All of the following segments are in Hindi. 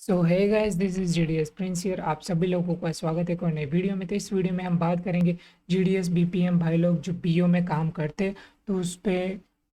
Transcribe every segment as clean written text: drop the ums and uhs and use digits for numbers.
So hey guys, this is GDS Prince here. आप सभी लोगों का स्वागत है एक और नई वीडियो में। तो इस वीडियो में हम बात करेंगे जीडीएस बीपीएम भाई लोग जो बीओ में काम करते, तो उस पे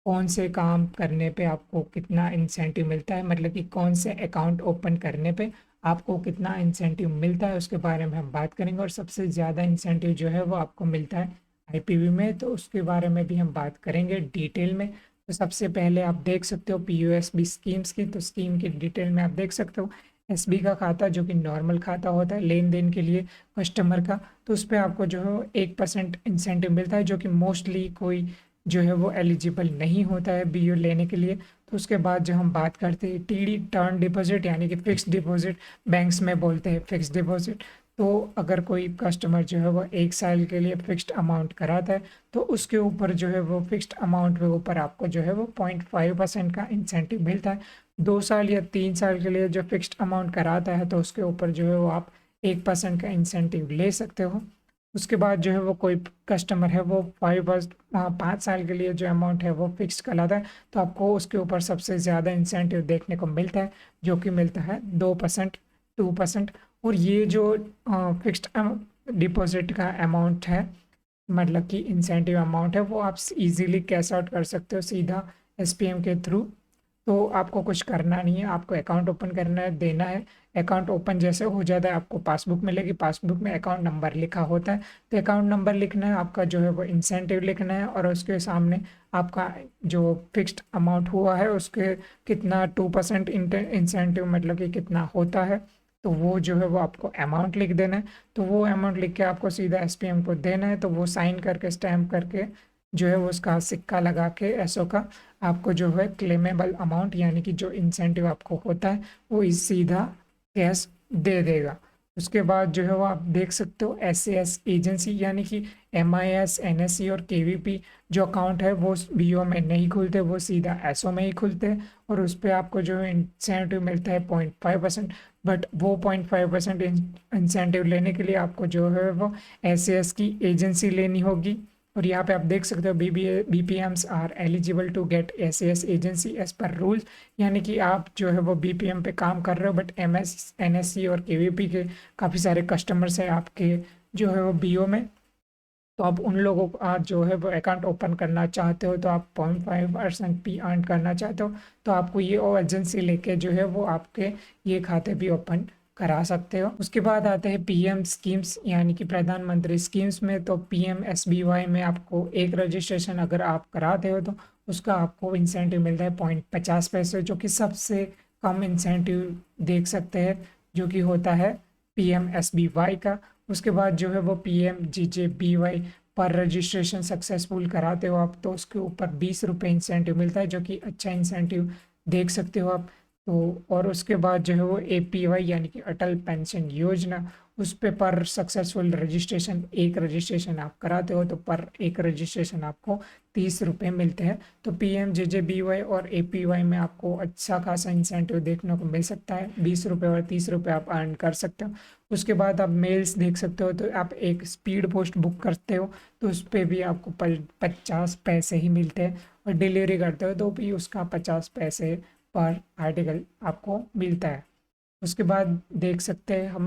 कौन से काम करने पे आपको कितना इंसेंटिव मिलता है, मतलब कि कौन से अकाउंट ओपन करने पे आपको कितना इंसेंटिव मिलता है, उसके बारे में हम बात करेंगे। और सबसे ज़्यादा इंसेंटिव जो है वो आपको मिलता है आईपीवी में, तो उसके बारे में भी हम बात करेंगे डिटेल में। तो सबसे पहले आप देख सकते हो पीयूएसबी स्कीम्स की, तो स्कीम की डिटेल में आप देख सकते हो एसबी का खाता जो कि नॉर्मल खाता होता है लेन देन के लिए कस्टमर का, तो उस पर आपको जो है 1% इंसेंटिव मिलता है, जो कि मोस्टली कोई जो है वो एलिजिबल नहीं होता है बीओ लेने के लिए। तो उसके बाद जो हम बात करते हैं टीडी टर्म डिपॉजिट, यानी कि फिक्स्ड डिपॉजिट, बैंक्स में बोलते हैं फिक्स्ड डिपॉजिट। तो अगर कोई कस्टमर जो है वो 1 साल के लिए फिक्स्ड अमाउंट कराता है, तो उसके ऊपर जो है वो फिक्स्ड अमाउंट के ऊपर आपको जो है वो 0.5% का इंसेंटिव मिलता है। 2 साल या 3 साल के लिए जो फिक्स्ड अमाउंट कराता है, तो उसके ऊपर जो है वो आप 1% का इंसेंटिव ले सकते हो। उसके बाद जो है वो कोई कस्टमर है वो 5 साल के लिए जो अमाउंट है वो फिक्स कराता है, तो आपको उसके ऊपर सबसे ज़्यादा इंसेंटिव देखने को मिलता है, जो कि मिलता है 2%, 2%। और ये जो फिक्स्ड डिपॉजिट का अमाउंट है, मतलब कि इंसेंटिव अमाउंट है, वो आप इजीली कैश आउट कर सकते हो सीधा एसपीएम के थ्रू। तो आपको कुछ करना नहीं है, आपको अकाउंट ओपन करना है, देना है। अकाउंट ओपन जैसे हो जाता है, आपको पासबुक मिलेगी, पासबुक में अकाउंट नंबर लिखा होता है, तो अकाउंट नंबर लिखना है, आपका जो है वो इंसेंटिव लिखना है, और उसके सामने आपका जो फिक्स्ड अमाउंट हुआ है उसके कितना 2% इंसेंटिव, मतलब कि कितना होता है, तो वो जो है वो आपको अमाउंट लिख देना है। तो वो अमाउंट लिख के आपको सीधा एसपीएम को देना है, तो वो साइन करके स्टैम्प करके जो है वो उसका सिक्का लगा के एसओ का आपको जो है क्लेमेबल अमाउंट, यानी कि जो इंसेंटिव आपको होता है वो इस सीधा कैश दे देगा। उसके बाद जो है वो आप देख सकते हो एसएएस एजेंसी, यानी कि एमआईएस, एनएससी और केवीपी जो अकाउंट है वो बीओ में नहीं खुलते, वो सीधा एसओ में ही खुलते हैं, और उस पर आपको जो है इंसेंटिव मिलता है 0.5%। बट वो 0.5% इंसेंटिव लेने के लिए आपको जो है वो एसएएस की एजेंसी लेनी होगी। और यहाँ पे आप देख सकते हो BPMs are eligible to get SAS agency as per rules, यानी कि आप जो है वो बीपीएम पे काम कर रहे हो, बट एमएस, एनएससी और केवीपी के काफ़ी सारे कस्टमर्स हैं आपके जो है वो बीओ में। तो आप उन लोगों का जो है वो अकाउंट ओपन करना चाहते हो, तो आप 0.5% पी अर्न करना चाहते हो, तो आपको ये ओ एजेंसी लेके जो है वो आपके ये खाते भी ओपन करा सकते हो। उसके बाद आते हैं पीएम स्कीम्स, यानी कि प्रधानमंत्री स्कीम्स में। तो पीएम एसबीवाई में आपको एक रजिस्ट्रेशन अगर आप कराते हो, तो उसका आपको इंसेंटिव मिलता है 0.50 पैसे, जो कि सबसे कम इंसेंटिव देख सकते हैं, जो कि होता है पीएम एसबीवाई का। उसके बाद जो है वो PMJJBY पर रजिस्ट्रेशन सक्सेसफुल कराते हो आप, तो उसके ऊपर 20 रुपये इंसेंटिव मिलता है, जो कि अच्छा इंसेंटिव देख सकते हो आप। तो और उसके बाद जो है वो APY, यानी कि अटल पेंशन योजना, उस पे पर सक्सेसफुल रजिस्ट्रेशन, एक रजिस्ट्रेशन आप कराते हो, तो पर एक रजिस्ट्रेशन आपको 30 रुपये मिलते हैं। तो PMJJBY और APY में आपको अच्छा खासा इंसेंटिव देखने को मिल सकता है, 20 रुपये और 30 रुपये आप अर्न कर सकते हो। उसके बाद आप मेल्स देख सकते हो, तो आप एक स्पीड पोस्ट बुक करते हो, तो उस पर भी आपको 50 पैसे ही मिलते हैं, और डिलीवरी करते हो तो भी उसका 50 पैसे पर आर्टिकल आपको मिलता है। उसके बाद देख सकते हैं हम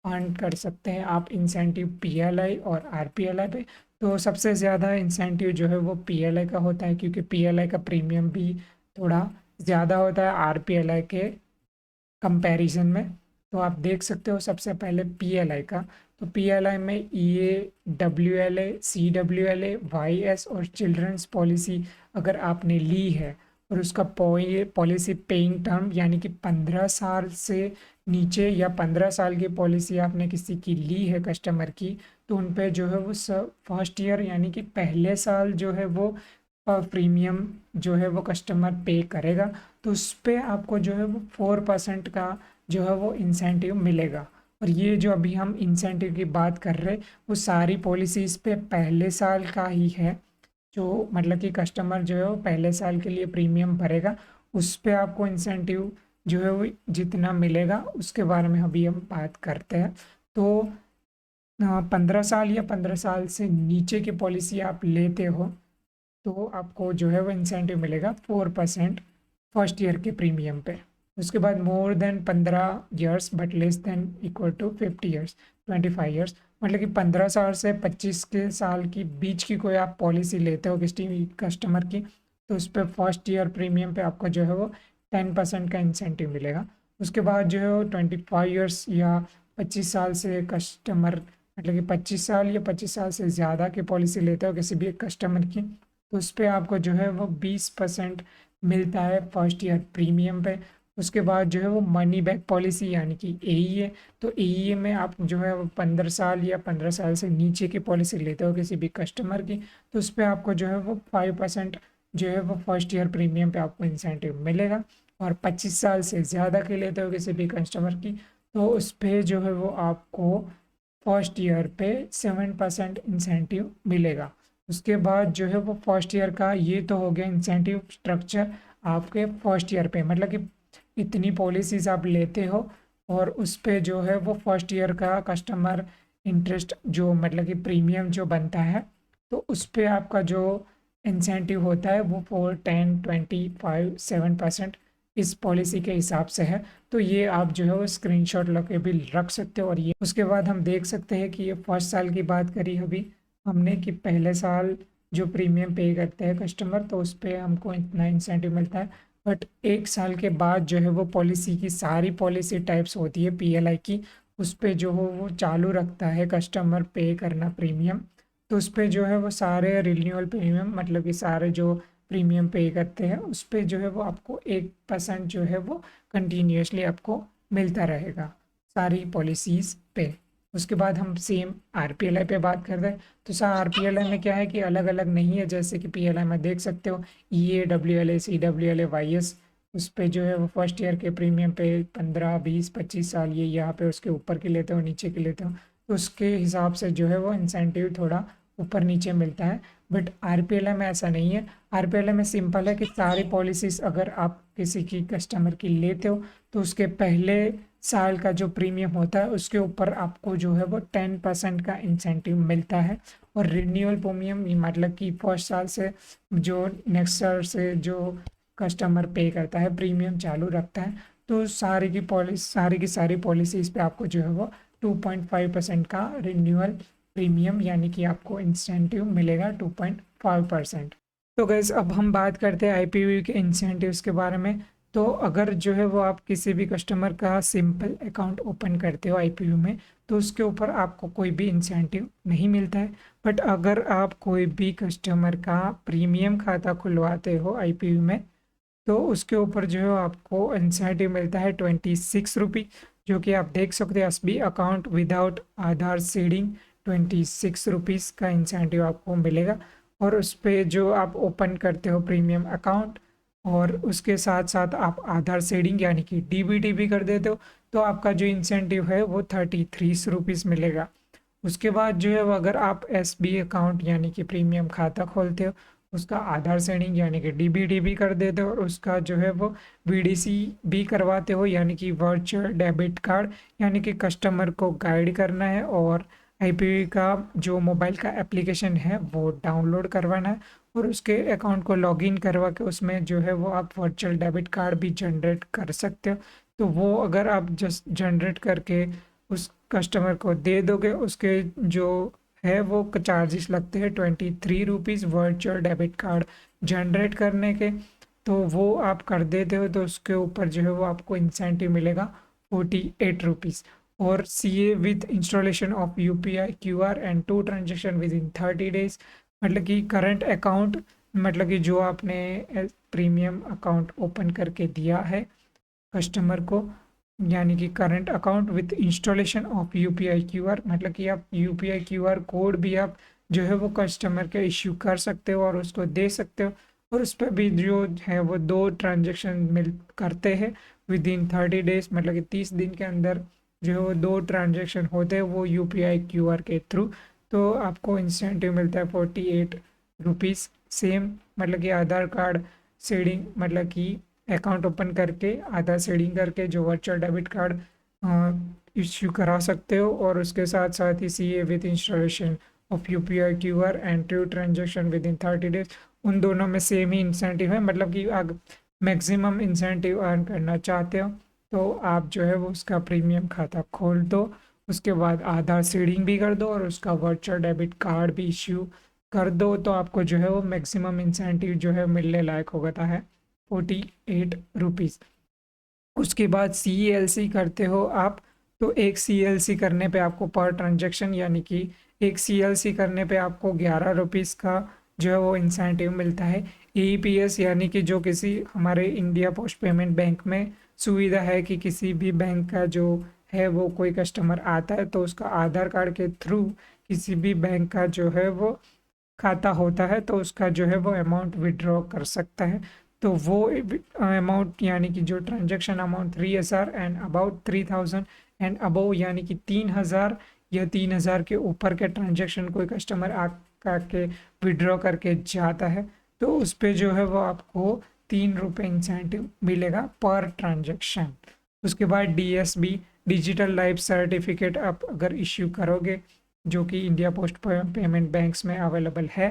अर्न कर सकते हैं आप इंसेंटिव पीएलआई और आरपीएलआई पे। तो सबसे ज़्यादा इंसेंटिव जो है वो पीएलआई का होता है, क्योंकि पीएलआई का प्रीमियम भी थोड़ा ज़्यादा होता है आरपीएलआई के कंपैरिजन में। तो आप देख सकते हो सबसे पहले पीएलआई का। तो पीएलआई में ईए, डब्ल्यूएलए, सीडब्ल्यूएलए, वाईएस और चिल्ड्रंस पॉलिसी अगर आपने ली है, और उसका पॉलिसी पेइंग टर्म, यानी कि 15 साल से नीचे या 15 साल की पॉलिसी आपने किसी की ली है कस्टमर की, तो उन पे जो है वो फर्स्ट ईयर, यानी कि पहले साल जो है वो प्रीमियम जो है वो कस्टमर पे करेगा, तो उस पर आपको जो है वो 4% का जो है वो इंसेंटिव मिलेगा। और ये जो अभी हम इंसेंटिव की बात कर रहे हैं, वो सारी पॉलिसीज़ पे पहले साल का ही है, जो मतलब कि कस्टमर जो है वो पहले साल के लिए प्रीमियम भरेगा, उस पे आपको इंसेंटिव जो है वो जितना मिलेगा, उसके बारे में अभी हम बात करते हैं। तो 15 साल या 15 साल से नीचे की पॉलिसी आप लेते हो, तो आपको जो है वो इंसेंटिव मिलेगा 4% फर्स्ट ईयर के प्रीमियम पे। उसके बाद more than 15 years but less than equal to 50 years, 25 years, मतलब कि 15 साल से 25 के साल की बीच की कोई आप पॉलिसी लेते हो किसी कस्टमर की, तो उस पर फर्स्ट ईयर प्रीमियम पे आपको जो है वो 10% का इंसेंटिव मिलेगा। उसके बाद जो है वो 25 ईयर्स या 25 साल से कस्टमर, मतलब कि 25 साल या 25 साल से ज़्यादा की पॉलिसी लेते हो किसी भी कस्टमर की, तो उस पर आपको जो है वो 20% मिलता है फर्स्ट ईयर प्रीमियम पे। उसके बाद जो है वो मनी बैक पॉलिसी यानी कि एईए, तो एईए में आप जो है वो 15 साल या 15 साल से नीचे की पॉलिसी लेते हो किसी भी कस्टमर की, तो उस पर आपको जो है वो 5% जो है वो फर्स्ट ईयर प्रीमियम पे आपको इंसेंटिव मिलेगा। और 25 साल से ज़्यादा के लेते हो किसी भी कस्टमर की, तो उस पर जो है वो आपको फर्स्ट ईयर पे 7% इंसेंटिव मिलेगा। उसके बाद जो है वो फर्स्ट ईयर का, ये तो हो गया इंसेंटिव स्ट्रक्चर आपके फर्स्ट ईयर पे, मतलब कि इतनी पॉलिसीज आप लेते हो और उस पे जो है वो फर्स्ट ईयर का कस्टमर इंटरेस्ट जो मतलब कि प्रीमियम जो बनता है, तो उस पे आपका जो इंसेंटिव होता है वो 4, 10, 25, 7% इस पॉलिसी के हिसाब से है। तो ये आप जो है वो स्क्रीनशॉट लेके भी रख सकते हो। और ये उसके बाद हम देख सकते हैं कि ये फर्स्ट साल की बात करी अभी हमने कि पहले साल जो प्रीमियम पे करते हैं कस्टमर, तो उस पर हमको इतना इंसेंटिव मिलता है। बट 1 साल के बाद जो है वो पॉलिसी की सारी पॉलिसी टाइप्स होती है पीएलआई की, उस पर जो हो वो चालू रखता है कस्टमर पे करना प्रीमियम। तो उस पर जो है वो सारे रिन्यूअल प्रीमियम, मतलब कि सारे जो प्रीमियम पे करते हैं उस पर जो है वो आपको 1% जो है वो कंटिन्यूसली आपको मिलता रहेगा सारी पॉलिसीज़ पे। उसके बाद हम सेम आरपीएलआई पे बात करते हैं। तो सर आरपीएलआई में क्या है कि अलग अलग नहीं है, जैसे कि पीएलआई में देख सकते हो ईए, डब्ल्यूएलए, सीडब्ल्यूएलए, वाईएस, उस पे जो है वो फर्स्ट ईयर के प्रीमियम पे 15, 20, 25 साल ये यहाँ पे उसके ऊपर के लेते हो नीचे के लेते हो, तो उसके हिसाब से जो है वो इंसेंटिव थोड़ा ऊपर नीचे मिलता है। बट आरपीएलआई में ऐसा नहीं है। आरपीएलआई में सिंपल है कि सारी पॉलिसीज अगर आप किसी की कस्टमर की लेते हो तो उसके पहले साल का जो प्रीमियम होता है उसके ऊपर आपको जो है वो 10% का इंसेंटिव मिलता है। और रिन्यूअल प्रीमियम मतलब कि फर्स्ट साल से जो नेक्स्ट साल से जो कस्टमर पे करता है प्रीमियम चालू रखता है, तो सारी की सारी पॉलिसीज पे आपको जो है वो 2.5% का रिन्यूअल प्रीमियम यानी कि आपको इंसेंटिव मिलेगा 2.5%। तो गैस अब हम बात करते हैं आईपीवी के इंसेंटिव्स के बारे में। तो अगर जो है वो आप किसी भी कस्टमर का सिंपल अकाउंट ओपन करते हो आईपीवी में, तो उसके ऊपर आपको कोई भी इंसेंटिव नहीं मिलता है। बट अगर आप कोई भी कस्टमर का प्रीमियम खाता खुलवाते हो आईपीवी में, तो उसके ऊपर जो है आपको इंसेंटिव मिलता है 26 रुपी, जो कि आप देख सकते हैं एसबी अकाउंट विदाउट आधार सीडिंग 26 रुपीज़ का इंसेंटिव आपको मिलेगा। और उस पर जो आप ओपन करते हो प्रीमियम अकाउंट और उसके साथ साथ आप आधार सीडिंग यानी कि डीबीटी भी कर देते हो, तो आपका जो इंसेंटिव है वो 33 रुपीज़ मिलेगा। उसके बाद जो है वो अगर आप एसबी अकाउंट यानी कि प्रीमियम खाता खोलते हो, उसका आधार सेडिंग यानी कि डीबीटी भी कर देते हो और उसका जो है वो वीडीसी भी करवाते हो यानी कि वर्चुअल डेबिट कार्ड, यानी कि कस्टमर को गाइड करना है और आईपीवी का जो मोबाइल का एप्लीकेशन है वो डाउनलोड करवाना है और उसके अकाउंट को लॉगिन करवा के उसमें जो है वो आप वर्चुअल डेबिट कार्ड भी जनरेट कर सकते हो। तो वो अगर आप जस्ट जनरेट करके उस कस्टमर को दे दोगे, उसके जो है वो चार्जेस लगते हैं 23 rupees virtual debit card generate करने के। तो वो आप कर देते हो तो उसके ऊपर जो है वो आपको इंसेंटिव मिलेगा 48 रुपीज़। और CA with installation of UPI QR and 2 transaction within 30 days, मतलब कि करंट अकाउंट, मतलब कि जो आपने प्रीमियम अकाउंट ओपन करके दिया है कस्टमर को, यानी कि current account with installation of UPI QR, मतलब कि आप यूपीआई क्यूआर कोड भी आप जो है वो कस्टमर के इश्यू कर सकते हो और उसको दे सकते हो। और उस पर भी जो है वो 2 ट्रांजेक्शन मिल करते हैं विद इन 30 डेज, मतलब कि 30 दिन के अंदर जो है वो 2 ट्रांजेक्शन होते हैं वो यूपीआई क्यूआर के थ्रू, तो आपको इंसेंटिव मिलता है 48 रुपीज़। सेम मतलब कि आधार कार्ड सेडिंग, मतलब कि अकाउंट ओपन करके आधार सेडिंग करके जो वर्चुअल डेबिट कार्ड इश्यू करा सकते हो और उसके साथ साथ ही CA with installation of UPI QR and 2 transaction within 30 days, उन दोनों में सेम ही इंसेंटिव है। मतलब कि मैक्सिमम इंसेंटिव अर्न करना चाहते हो तो आप जो है वो उसका प्रीमियम खाता खोल दो। उसके बाद आधार सीडिंग भी कर दो और उसका वर्चुअल डेबिट कार्ड भी इश्यू कर दो, तो आपको जो है वो मैक्सिमम इंसेंटिव जो है मिलने लायक होता है 48 रुपीज़। उसके बाद CLC करते हो आप, तो एक CLC करने पे आपको पर ट्रांजेक्शन यानी कि एक CLC करने पे आपको 11 रुपीज़ का जो है वो इंसेंटिव मिलता है। AEPS यानी कि जो किसी हमारे इंडिया पोस्ट पेमेंट बैंक में सुविधा है कि किसी भी बैंक का जो है वो कोई कस्टमर आता है तो उसका आधार कार्ड के थ्रू किसी भी बैंक का जो है वो खाता होता है तो उसका जो है वो अमाउंट विड्रॉ कर सकता है। तो वो अमाउंट यानी कि जो transaction amount 3,000 and about 3,000 and above यानी कि 3,000 या 3,000 के ऊपर के ट्रांजैक्शन कोई कस्टमर आके विड्रॉ करके जाता है तो उस पर जो है वो आपको 3 रुपये इंसेंटिव मिलेगा पर ट्रांजैक्शन। उसके बाद DSB डिजिटल लाइफ सर्टिफिकेट आप अगर इश्यू करोगे जो कि इंडिया पोस्ट पेमेंट बैंक्स में अवेलेबल है,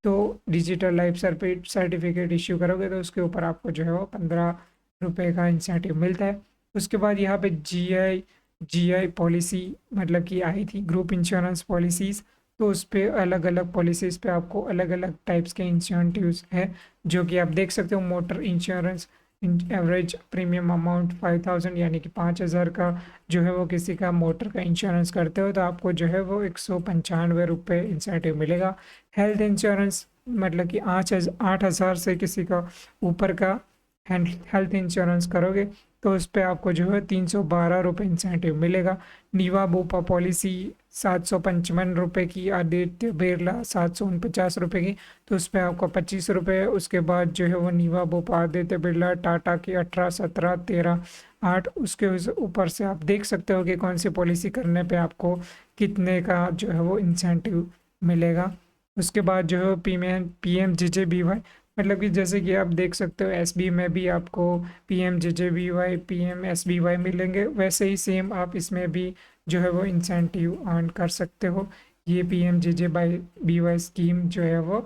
तो डिजिटल लाइफ सर्टिफिकेट इश्यू करोगे तो उसके ऊपर आपको जो है वो 15 रुपये का इंसेंटिव मिलता है। उसके बाद यहाँ पे GI पॉलिसी मतलब कि आई थी ग्रुप इंश्योरेंस पॉलिसीज़, तो उस पर अलग अलग पॉलिसीज़ पे आपको अलग अलग टाइप्स के इंसेंटिव्स है जो कि आप देख सकते हो। Motor insurance average premium amount 5,000 यानी कि 5,000 का जो है वो किसी का मोटर का इंश्योरेंस करते हो तो आपको जो है वो 195 रुपये इंसेंटिव मिलेगा। हेल्थ इंश्योरेंस मतलब कि 8,000 से किसी का ऊपर का हेल्थ इंश्योरेंस करोगे तो उस पर आपको जो है 312 रुपये इंसेंटिव मिलेगा। नीवा बोपा पॉलिसी 755 रुपये की, आदित्य बिरला 749 रुपये की, तो उस पर आपको 25 रुपये। उसके बाद जो है वो नीवा बोपा आदित्य बिरला टाटा की 18, 17, 13, 8, उसके ऊपर से आप देख सकते हो कि कौन सी पॉलिसी करने पे आपको कितने का जो है वो इंसेंटिव मिलेगा। उसके बाद जो है PMJJBY मतलब कि जैसे कि आप देख सकते हो SB में भी आपको PMJJBY PMSBY मिलेंगे, वैसे ही सेम आप इसमें भी जो है वो इंसेंटिव अर्न कर सकते हो ये PMJJBY स्कीम जो है वो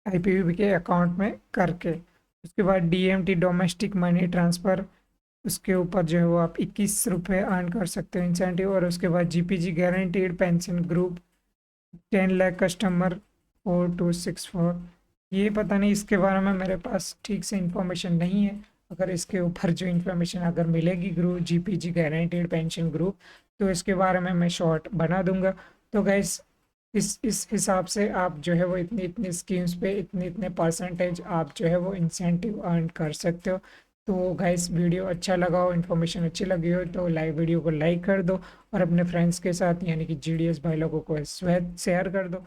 IPV के अकाउंट में करके। उसके बाद DMT डोमेस्टिक मनी ट्रांसफ़र, उसके ऊपर जो है वो आप 21 रुपये अर्न कर सकते हो इंसेंटिव। और उसके बाद GPG guaranteed pension group 10 lakh customer 4264, ये पता नहीं इसके बारे में मेरे पास ठीक से इंफॉर्मेशन नहीं है। अगर इसके ऊपर जो इन्फॉर्मेशन अगर मिलेगी group GPG guaranteed pension group तो इसके बारे में मैं शॉर्ट बना दूंगा। तो गैस इस हिसाब से आप जो है वो इतनी इतनी स्कीम्स पे इतने इतने परसेंटेज आप जो है वो इंसेंटिव अर्न कर सकते हो। तो गाइस वीडियो अच्छा लगा हो, इन्फॉर्मेशन अच्छी लगी हो तो वीडियो को लाइक कर दो और अपने फ्रेंड्स के साथ यानी कि GDS भाई लोगों को शेयर कर दो।